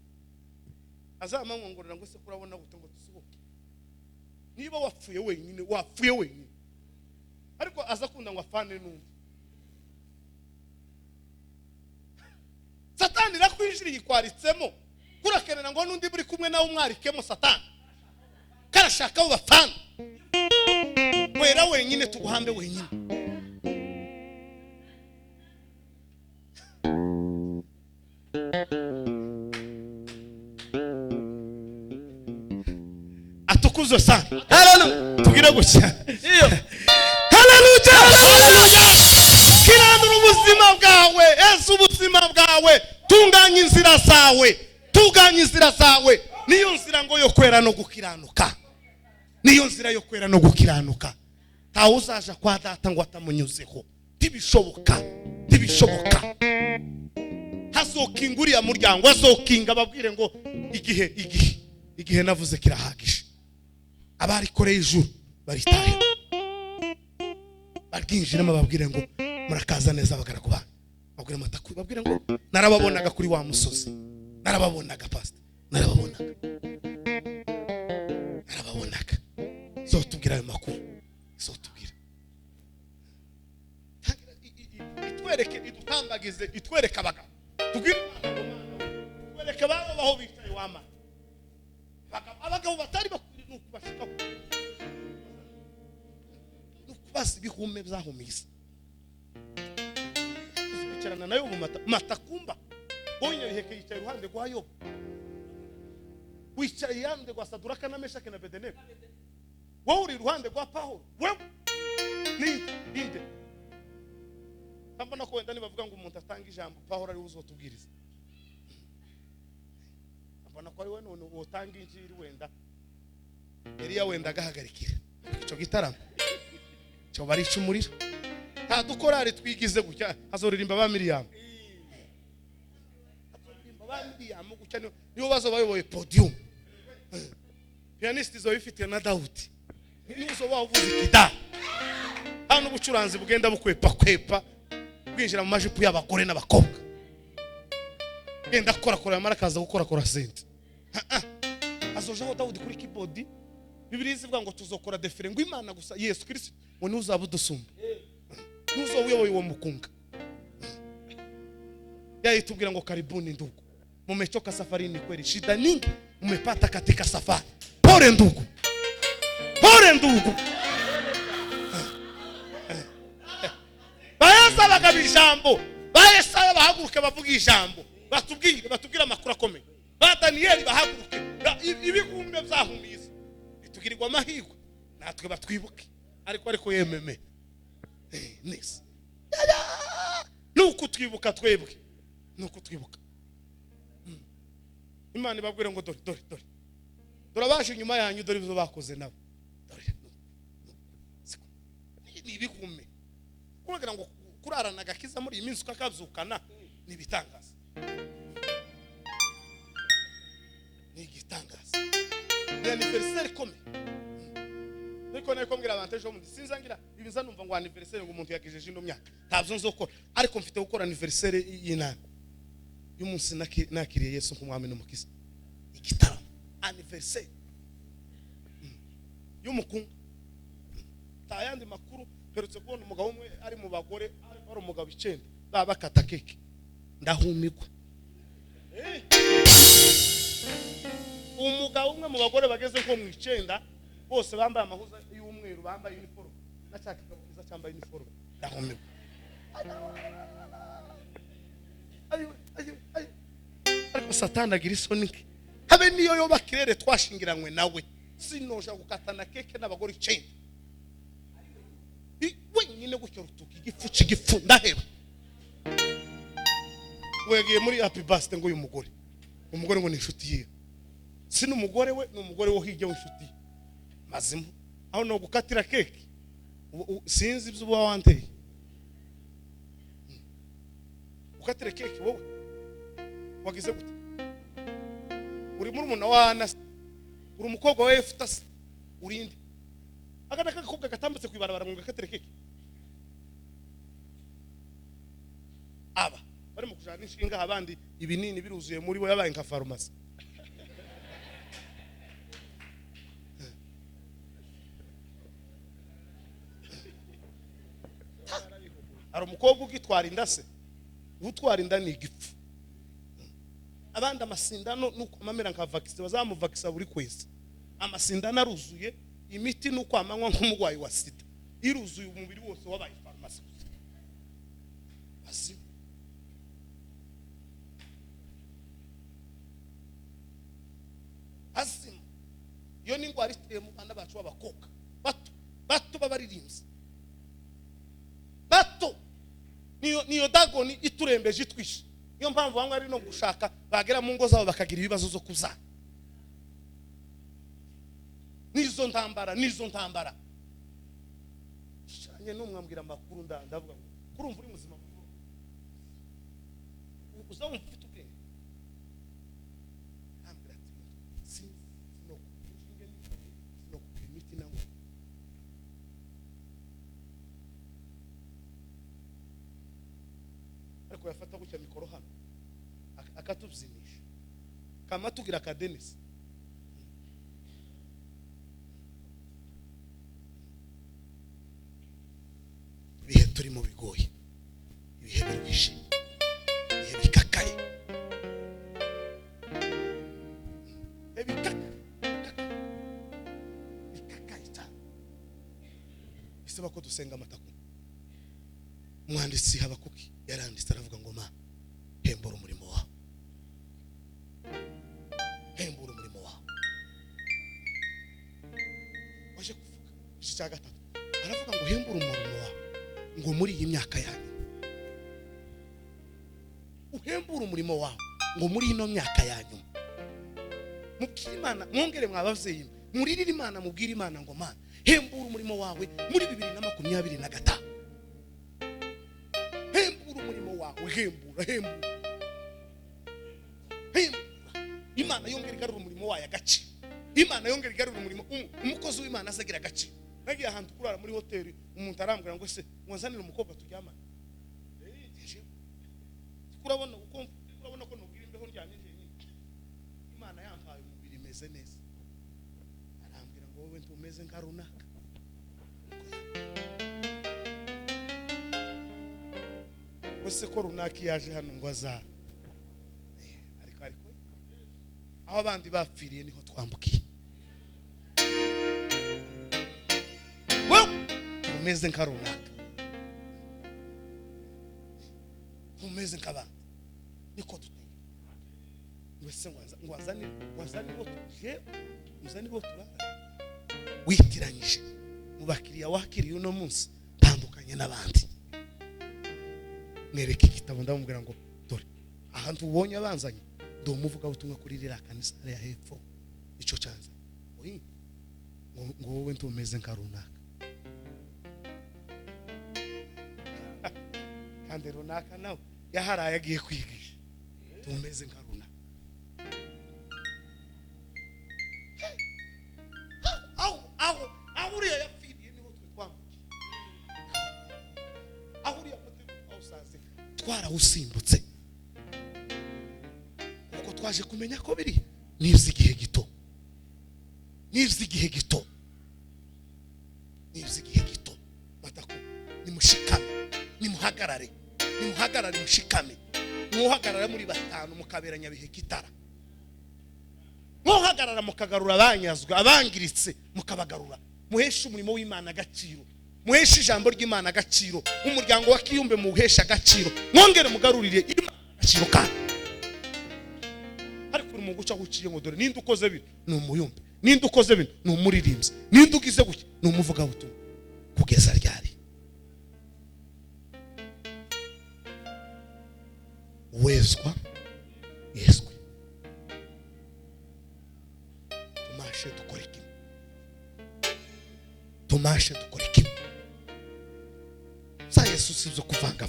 azamangongorera ngo se kurabona gute ngo tusohoke niba wapfuye wenyine ariko azakunda ngo afane n'undi Satani rakwinjiriye ikwaritsemo kurakenera ngo n'undi buri kumwe nawe umwarikemo Satani karashaka ubafana wera wenyine tuguhambe wenyine atukuzo sana haleluya tugire gushya iyo haleluya kirandura ubuzima bwawe Yesu ubuzima bwawe tunganya inzira zawe niyo nzira ngo yo kwera no gukiranuka niyo nzira yo kwera no gukiranuka tawe uzaja kwa data ngo atamunyuzeho tibishoboka hazokinguriya muryango azokinga babwire ngo igihe navuze kirahagije abari koreye ijuru baritahe barginjiramo babwire ngo murakaza neza bagarakuba babwire mataku babwire ngo narababonaga kuri wa musozi narababonaga pastor narababonaga zotubwira ayo makuru zotubwira idutambagize itwereka abagabo tubwire twereka babo baho bicaye wama abagabo batari bakwiriye n'ukubashikaho n'ukubasa ibihume byahumiza bicarana nayo mu matakumba Nyabiheke yicaye iruhande rwa Yobu wicaye iruhande rwa Saduraka na Meshaki na Abedenego wowe uri iruhande rwa Pawulo wewe ninde mbona ko wenda nibavuga ngo umuntu atanga ijambo Pawulo ari uzotubwiriza mbona ko ari we none utanga injiri wenda Eliya wenda agahagarikira ico gitaramo cyo bari icumurira nta dukorari twigize gutya azoririmba ba Miriam gucya niyo bazo bayoboye podium pianist zo bifite na Daudi nizo bavuze ikida hano ubucuranzi bugenda bukwepa bwinjira mu majipo y'abagore n'abakobwa genda korakora yamarakaza gukorakora sente azojaho Daudi kuri keyboard Bibiliya ivuga ngo tuzokora defire ngo Imana gusa Yesu Kristo ngo nuzabudusumba nuzobuyoboye uwo mukunga yayitubwira ngo karibuni ndugu mumechoka safarini kweli shida nyingi umepata katika safari pole ndugu bayasa bagabijambo bayasa bahaguruke bavuga ijambo batubwira amakuru akomeye ba Daniel bahaguruke ibigumbe byahumiza bitugirirwa amahirwe natwe batwibuke ariko yememe nese nuko twibuka twebwe nuko twibuka Imana ibabwira ngo dore abaje nyuma yanyu dore bizo bakoze nabo dore ni bigume kugira ngo kurarana gakiza muri iyi minsi ukakazukana ni bitangaza ni gitangaza ni anniversaire kome niko nako mbwira abantu ejo mundi sinzangira ibinza numva ngo anniversaire ngo umuntu yagejeje ino myaka tabyo nzokora ariko mfite gukora anniversaire y'inana y'umunsi nakiriye Yesu nk'umwami n'umukiza igitaramo anniversaire y'umukungu tayandi makuru perutse kubona umugabo umwe ari mu bagore ari umugabo 9 bakata keke ndahumikwa umugabo umwe mu bagore bageze nko mu 9 bose bambaye amahuza y'umweru bambaye uniform nashaka kiza cyambaye uniform ndahumikwa ariko Satani agira isoni habe niyo yoba kirere twashingiranywe nawe sinoja gukatana keke n'abagore 9 wenyine gutyo rutuki igifu ndaheba wegeye muri happy birthday ngo uyu umugore ngo ni inshuti ye sino umugore we n'umugore wo hirya w'inshuti mazimo aho no gukatira keke sinzi ibyo uba wanteye ukatira keke wowe wagize gute uri muri umuntu wana uri umukobwa wa Efutasi urinde agana kakobwa gatambutse kwibarabara ngo gakatire keke barimo kujana inshinga abandi ibinini biruzuye muri bo yabaye nka farumasi. Ari umukobwa ugitwara inda se, utwara inda ni igipfu. Abandi amasindano nuko amamera nka vaccine bazamuvakisa buri kwezi. Amasindano aruzuye, imiti nuko amanywa nk'umugwayi wa sida iruzuye umubiri wose wabaye farumasi. Azim azim yo ni ngwari iteye mu bana bacu b'abakobwa bato babaririmbye bato niyo dagoni iturembeje itwishe. Niyo mpamvu bamwe ari no gushaka bagera mu ngo zabo bakagira ibibazo zo kuzana. Nizo ntambara shanye numwambwira amakuru ndavuga kurumva uri muzima uza umfite ubwenge ambira ati no kushinge no kumiti nango ariko yafata gucya mikoro hano akatubyinisha kama tugira akadenisi. Ibihe turimo bigoye, ibihe birwishe, ibihe bikakaye, bikakaye cyane. Bisaba ko dusenga amataku. Umwanditsi Habakuki yaranditse aravuga ngo ma hembura umurimo wawe, hembura umurimo wawe. Waje kuvuga iki cya gatatu aravuga ngo hembura umurimo wawe ngo muri iyi myaka yanyu, uhembura umurimo wawe ngo muri ino myaka yanyu. Mubwire Imana, mwongere mwabavyeyi, muririre Imana, mubwire Imana ngo Mana hembura umurimo wawe muri 2025. Hembura umurimo wawe, hembura Imana yongere igarura umurimo wayo agaciro. Imana yongere igarura umurimo umukozi w'Imana azagira agaciro. Nagiye ahantu kurara muri hoteli umuntu arambwira ngo se mwazanira umukobwa turyamana. Kurabona ko nubwira imbeho njyanye njye. Imana yampaye umubiri meze neza. Arambwira ngo wowe ntumeze nka runaka. Wese ko runaka yaje hano ngo azara. Ariko aho abandi bapfiriye niho twambukiye. Umeze nka runaka, umeze nk'abandi, niko tuteye. Wese ngwazani bo tuje, muzani bo turara. Witiranyije mu bakiriya wakiriye uno munsi tandukanye n'abandi. Mwereke igitabo ndamubwira ngo dore ahantu ubonye abanzanye do muvuga ubutumwa kuri rira kanisa ya hepfo ico cyanza. Ngo wowe ntumeze nka runaka. Kandi runaka nawe yaharaye agiye kwigisha tumeze nka runaka. Aho uriya yapfiriye niho twambukiye. Aho uriya awusaze twarawusimbutse kuko twaje kumenya ko biri nivyigihe gito, nivyigihe gito batako nimushikame, nimuhagarare mushikame, muhagarara muri batanu mukabera Nyabiheke itara. Muhagarara mukagarura abanyazwe abangiritse mukabagarura, muhesha umurimo w'Imana agaciro, muhesha ijambo ry'Imana agaciro, umuryango wa Kiyumbe muhesha agaciro, mwongere mugarurire Imana agaciro kandi. Ariko uri mu guca guciye ngo dore ninde ukoze bino ni umuyumbe, ninde ukoze bino ni umuririmbyi, ninde ugize gutya ni umuvuga butumwa. Kugeza ryari? Wezwa yeswe tumashe dukore kimwe. Sa Yesu sivyo kuvanga.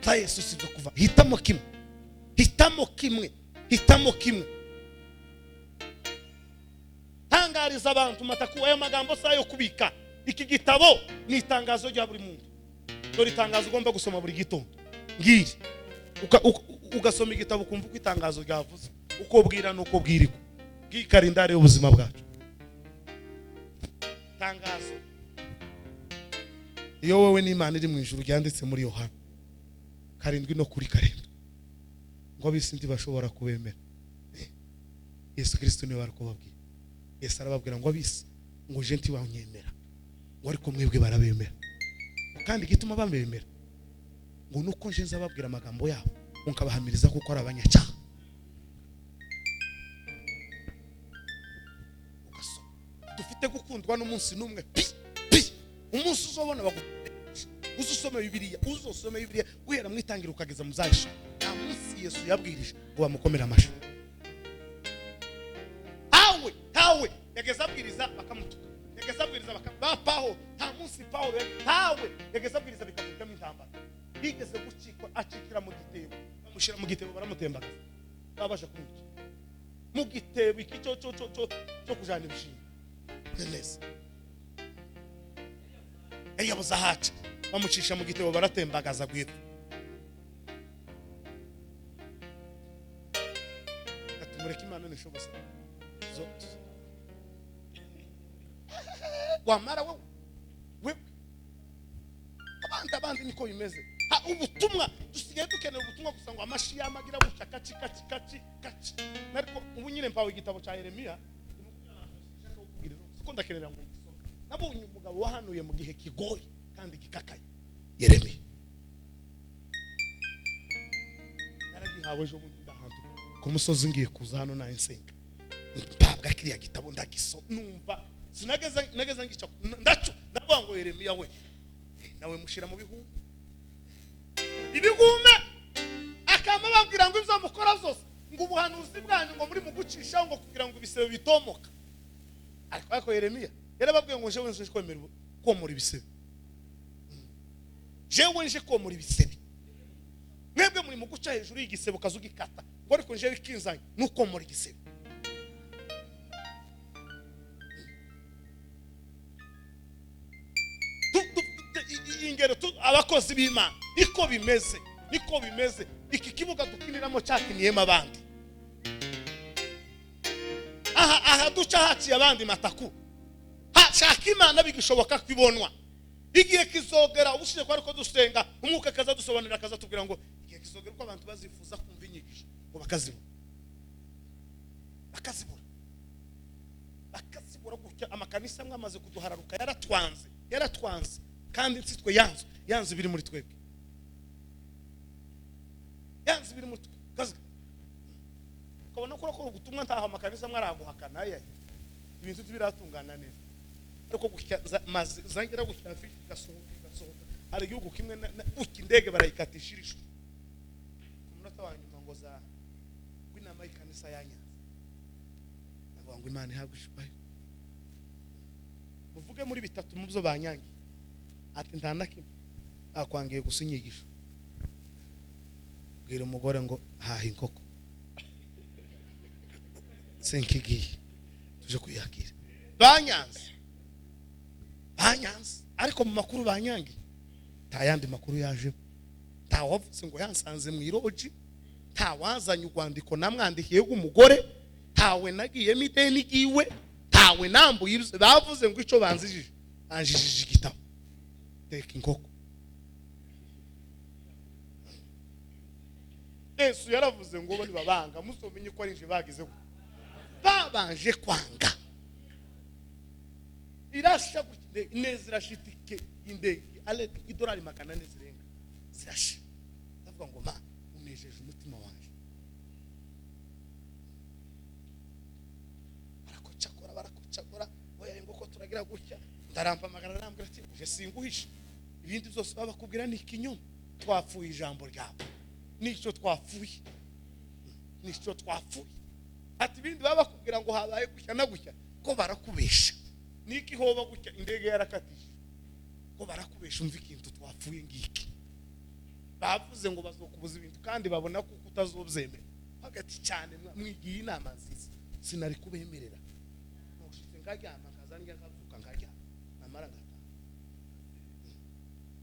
Sa Yesu sivyo kuvanga. Hitamo kimwe. Tangariza abantu matakuwa ayo magambo sayo kubika. Iki gitabo ni itangazo rya buri muntu. Dore itangazo ugomba gusoma buri gitondo. ngiri ugasoma igitabo kumva uko itangazo ryavuze uko bwira nuko bwiriko bw'ikarindare y'ubuzima bwacu. Tangazo iyo wowe n'Imana iri mu ijuru ryanditse muri Yohana 7:7 ngo abisi ntibashobora kubemera. Yesu Kristo niwe wari kubabwira. Yesu arababwira ngo abisi ngo je ntibanyemera ngo ariko mwebwe barabemera. Kandi gituma bamemera ngo nuko nje nzababwira amagambo yabo unkabahamiriza kuko ari abanyacyaha. Dufite gukundwa n'umunsi numwe umunsi uzobona uzusome Bibiliya guhera mu itangira ukageza mu zahisho. Nta munsi Yesu yabwirije ngo bamukomera amashi. Tawe yageza abwiriza bakamutuka, yageza abwiriza bakabapaho. Nta munsi Paulo tawe yageza abwiriza bikavugamo intambara. Bigeze gucikwa acikira mu gitebo, bamushira mu gitebo baramutembagaza, babasha kumwica mu gitebo iki cyo kujana ibishimwe neza. Yabuza haca bamucisha mu gitebo baratembagaza gwita. Atumureka Imana nishoboza zote wamara we abandi niko bimeze. Ubutumwa dusigaye dukeneye ubutumwa gusa ngo amashi yamagira guca kaci nariko ubu nyine mpawe igitabo cya Yeremiya siko ndakenera ngo nabonye umugabo wahanuye mu gihe kigoye kandi gikakaye. Yeremiya naragihawe ejo bundi ndahantu ku musozi ngiye kuza hano na insenga mpabwa kiriya gitabo ndagiso numva sinageza ngica ndacu ndavuga ngo Yeremiya we nawe mushira mu ibigume akama babwira ngo ibyo mukora zose ngo ubuhanuzi bwanyu ngo muri mu gucisha ngo kugira ngo ibisebe bitomoka. Ariko Yeremiya yarababwiye ngo jewe nje kwemera ko muri ibisebe, jewe nje ko muri ibisebe, mwebwe muri mu guca hejuru y'igisebe kazugikata ngo ariko nje bikinzanye nuko muri igisebe. Ingero abakozi b'Imana niko bimeze. Iki kibuga dukiniramo cyakiniyemo abandi, aha duca haciye abandi mataku. Shaka Imana bigishoboka kwibonwa. Igihe kizogera ubushije ko ariko dusenga umwuka kaza dusobanurira kaza tubwira ngo igihe kizogera ko abantu bazifuza kumva inyigisho ngo bakazibura gutya. Amakanisa amwe amaze kuduhararuka yaratwanze kandi nsitwe yanze biri muri twebwe, yanze biri muri kazi. Kabona ko ubutumwa ntaho amakanisa amwe araguhakana ibintu biratungana neza. Ariko gutya zangira gutya afite gasohoka hari igihugu kimwe indege barayikatishirisha ku munota wa nyuma ngo za kwinama ikanisa yanyanze. Navuga ngo Imana ihabwe ishimwe. Muvuge muri bitatu mu byo banyangiye ati ntanaki akwangiye gusinyigisha. Bwira umugore ngo haha inkoko senkigiye tuje kuyakira. Banyanze ariko mu makuru banyangiye tayandi makuru yaje tawavuze ngo yansanze mu iroji, tawazanye urwandiko namwandikiye gumugore, tawe nagiye mideni giwe, tawe nambuye bavuze ngo ico banjijije igitabo teka inkoko. Yesu yaravuze ngo bari babanga musomenye ko ari nje bagize babanje kwanga irasha ineza irashitike indege ale idolari magana ane zirenga zirasha. Ndavuga ngo ma unejeje umutima wanje. barakocakora oya ingoko turagira gutya ndarampa magana arambwira ati je singuhisha ibindi byose babakubwira ni ikinyoma. Twapfuye ijambo ryabo nico twapfuye ati ibindi babakubwira ngo habaye gutya na gutya ko barakubesha. Niki hoba gutya indege yarakatije ko barakubesha umva ikintu twapfuye ngiki. Bavuze ngo bazokubuza ibintu kandi babona ko utazobyemera hagati cyane mwigiye inama nziza sinari kubemerera. Nushitse ngaryama kazanjya kavuka ngaryama namara ngata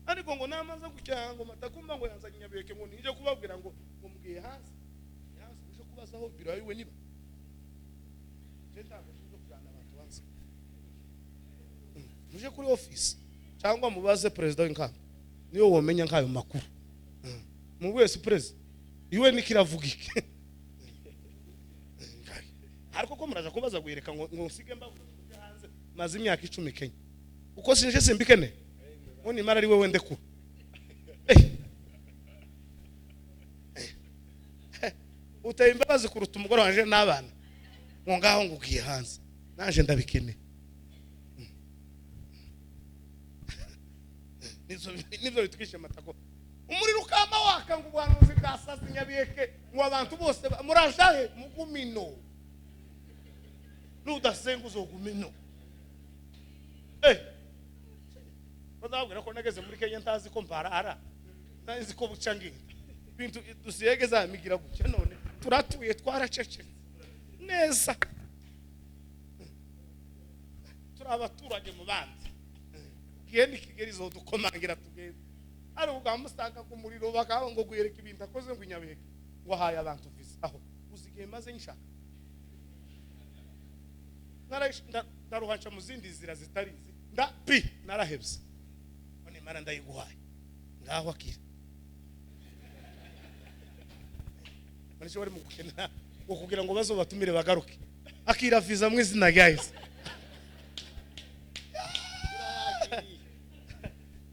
ariko ngo namaze kucyango matakumba ngo yanzanye Nyabiheke ngo nije kubabwira ngo mumbwiye hanze uje kubazaho biro yiwe niba ndenda ngo kujana abantu banze muje kuri office cyangwa mubaze president w'inkamba niyo womenya nkayo makuru mu wese president iwe nikiravugike ariko ko muraza kubaza guyereka ngo nsige mbavuga hanze maze imyaka 10 Kenya uko sinje simbikene oni mara ari wewe ndeku utayimbabazi kuruta umugore wanje n'abana ngo ngaho ngugiye hanze nanje ndabikene nivyo bitwishe matako umuriro kama waka ngo ubuhanuzi bwasaze Nyabiheke ngo abantu bose murajahe mugumino nudasenga uzogumino badabwira ko nageze muri Kenya ntazi ko mbarara ntazi ko bucangira bintu dusiyegeza migira gucya none turatuye twaracece neza turabaturage mu bandi gende kigerizo dukomangira tugeze ari ugamusanga ku muriro bakaho ngo guyereka ibintu akoze ngo Nyabiheke wahaye abantu visa aho uzigiye maze nshaka ndaruhanca mu zindi zira zitarizi narahebye none mara ndayiguhaye ngaho akira manisho bari mu gukena ngo kugira ngo bazobatumire bagaruke akira visa mu izina rya Yesu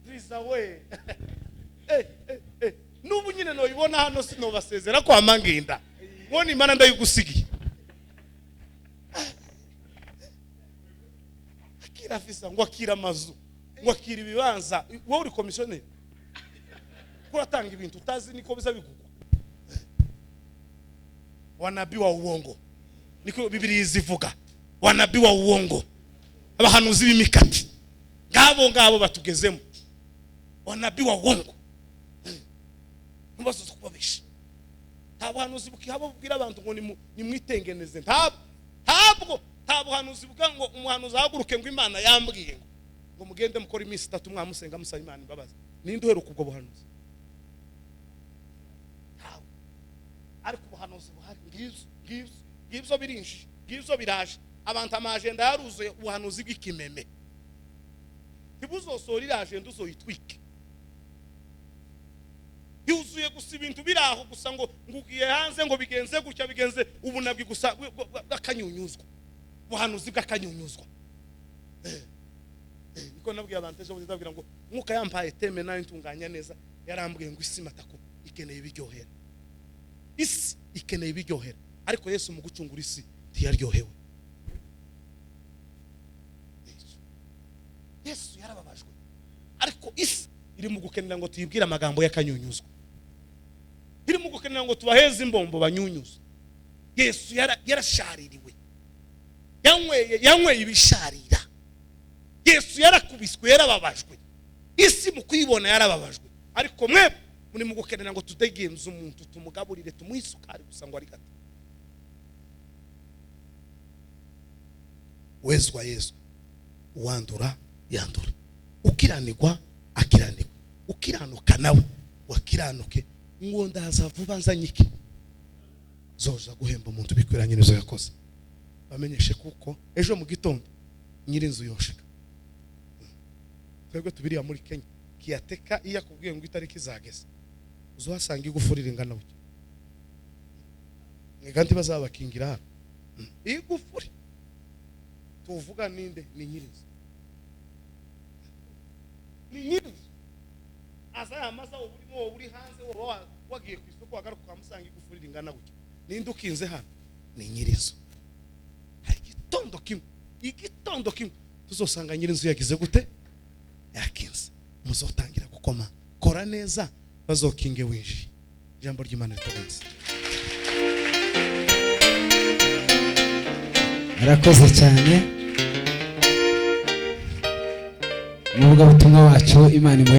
visa we nubu nyine no ibona hano sino basezera kwa mangenda woni imana ndayigusigiye akira visa ngo akira amazu ngo akira ibibanza wowe uri commissioner kuratanga ibintu utazi niko biza bigugwa wanabii wa uongo niko Biblia izivuga wanabii wa uongo abahanuzi b'imikati ngabo batugezemo wanabii wa uongo mubazo kubabisha tabahanuzi bukihabo bubwira abantu ngo nimwitengeneze ntabwo hanuzi buka ngo umuhanuzi ahaguruke ngo Imana yambwiye ngo mugende mukora iminsi 3 mwamusenga musaba Imana imbabazi ninde uheruka ubwo buhanuzi ariko ubuhanuzi buhari ngibyo birinshi ngibyo biraje abantu amagenda yaruzuye ubuhanuzi bw'ikimeme ntibuzosora agenda uzoyitwike yuzuye gusa ibintu biraho gusa ngo ngugiye hanze ngo bigenze gutya bigenze ubunabwi gusa bw'akanyunyuzwa ubuhanuzi bw'akanyunyuzwa niko nabwiye abantu ejo ndabwira ngo mwuka yampaye teme nayo ntunganya neza yarambwiye ngo isi matako ikeneye ibiryohera isi ikeneye ibiryohera ariko Yesu mu gucungura isi ntiyaryohewe Yesu yarababajwe ariko isi iri mu gukenera ngo tuyibwire amagambo y'akanyunyuzwa iri mu gukenera ngo tubaheze imbombo banyunyuza Yesu yarashaririwe yanyweye ibisharira Yesu yarakubiswe yarababajwe isi mu kwibona yarababajwe ariko mwebwe muri mu gukenera ngo tudegenze umuntu tumugaburire tumuhisukari gusa ngo ari gato wezwa Yesu uwandura yandura ukiranirwa akiranirwa ukiranuka nawe wakiranuke ngo ndaza vuba nzanyike zoza guhemba umuntu bikwiranye nizo yakoze bamenyeshe kuko ejo mu gitondo nyirinzu yoshika twebwe tubiriya muri Kenya kiyateka iya kubwiye ngo itariki zageze uzohasanga igufurira ingana buke kandi bazabakingira hano igufuri tuvuga ninde ni nyirinzu asa yamaza uburimo buri hanze wagiye ku isoko wagaruka kwamusanga igufurira ingana buke ninde ukinze hano ni nyirinzu igitondo kimwe tuzosanga nyirinzu yagize gute yakinze muzotangira gukoma kora neza bazokinge winji ijambo ry'Imana ritarenze arakoze cyane mu butumwa wacu Imana